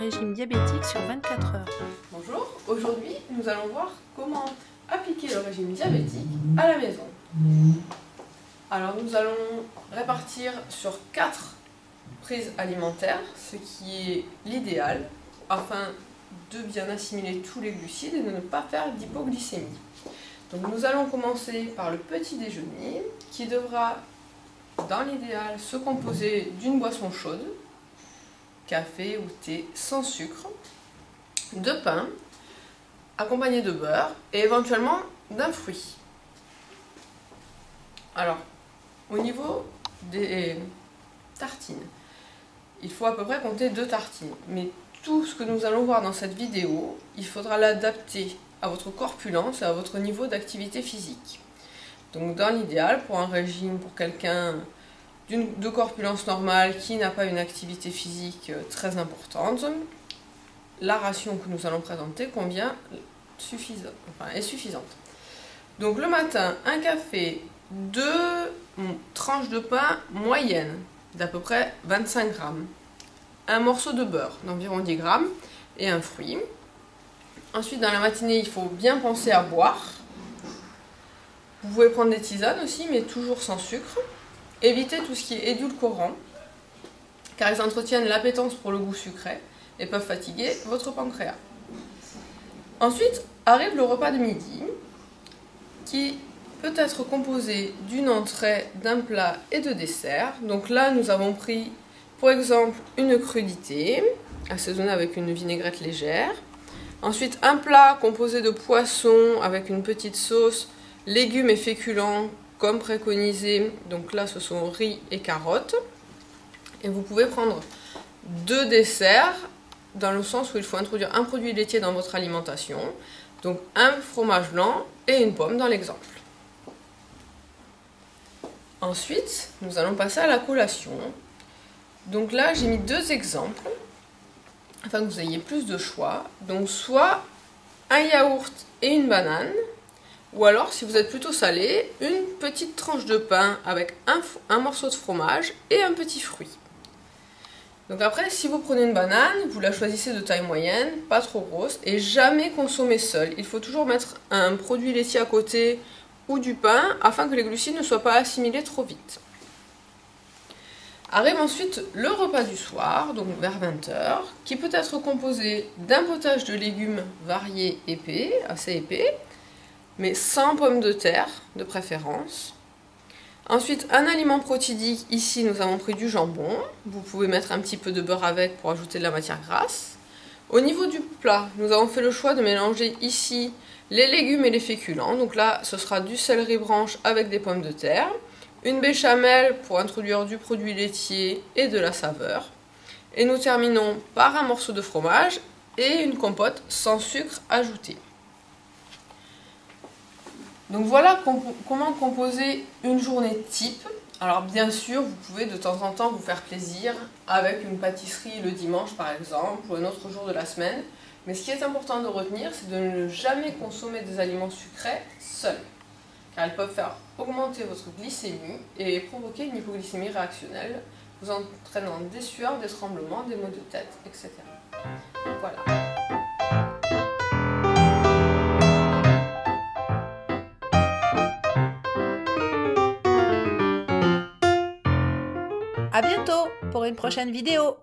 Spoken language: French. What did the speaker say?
régime diabétique sur 24 heures. Bonjour, aujourd'hui nous allons voir comment appliquer le régime diabétique à la maison. Alors nous allons répartir sur 4 prises alimentaires, ce qui est l'idéal afin de bien assimiler tous les glucides et de ne pas faire d'hypoglycémie. Donc nous allons commencer par le petit déjeuner qui devra dans l'idéal se composer d'une boisson chaude, café ou thé sans sucre, de pain accompagné de beurre et éventuellement d'un fruit. Alors, au niveau des tartines, il faut à peu près compter 2 tartines, mais tout ce que nous allons voir dans cette vidéo, il faudra l'adapter à votre corpulence et à votre niveau d'activité physique. Donc dans l'idéal, pour un régime, pour quelqu'un de corpulence normale qui n'a pas une activité physique très importante, la ration que nous allons présenter est suffisante. Donc le matin, un café, 2 tranches de pain moyennes d'à peu près 25 grammes, un morceau de beurre d'environ 10 grammes et un fruit. Ensuite, dans la matinée, il faut bien penser à boire. Vous pouvez prendre des tisanes aussi, mais toujours sans sucre. Évitez tout ce qui est édulcorant, car ils entretiennent l'appétence pour le goût sucré et peuvent fatiguer votre pancréas. Ensuite, arrive le repas de midi, qui peut être composé d'une entrée, d'un plat et de dessert. Donc là, nous avons pris, pour exemple, une crudité, assaisonnée avec une vinaigrette légère. Ensuite, un plat composé de poisson avec une petite sauce, légumes et féculents, comme préconisé. Donc là, ce sont riz et carottes. Et vous pouvez prendre 2 desserts, dans le sens où il faut introduire un produit laitier dans votre alimentation. Donc un fromage blanc et une pomme dans l'exemple. Ensuite, nous allons passer à la collation. Donc là, j'ai mis 2 exemples, afin que vous ayez plus de choix. Donc soit un yaourt et une banane, ou alors si vous êtes plutôt salé, une petite tranche de pain avec un morceau de fromage et un petit fruit. Donc après, si vous prenez une banane, vous la choisissez de taille moyenne, pas trop grosse, et jamais consommer seule. Il faut toujours mettre un produit laitier à côté ou du pain, afin que les glucides ne soient pas assimilés trop vite. Arrive ensuite le repas du soir, donc vers 20 h, qui peut être composé d'un potage de légumes variés épais, assez épais, mais sans pommes de terre de préférence. Ensuite, un aliment protidique, ici nous avons pris du jambon, vous pouvez mettre un petit peu de beurre avec pour ajouter de la matière grasse. Au niveau du plat, nous avons fait le choix de mélanger ici les légumes et les féculents, donc là ce sera du céleri branche avec des pommes de terre, une béchamel pour introduire du produit laitier et de la saveur, et nous terminons par un morceau de fromage et une compote sans sucre ajouté. Donc voilà comment composer une journée type. Alors bien sûr, vous pouvez de temps en temps vous faire plaisir avec une pâtisserie le dimanche par exemple, ou un autre jour de la semaine. Mais ce qui est important de retenir, c'est de ne jamais consommer des aliments sucrés seuls, car ils peuvent faire augmenter votre glycémie et provoquer une hypoglycémie réactionnelle, vous entraînant des sueurs, des tremblements, des maux de tête, etc. Voilà. À bientôt pour une prochaine vidéo.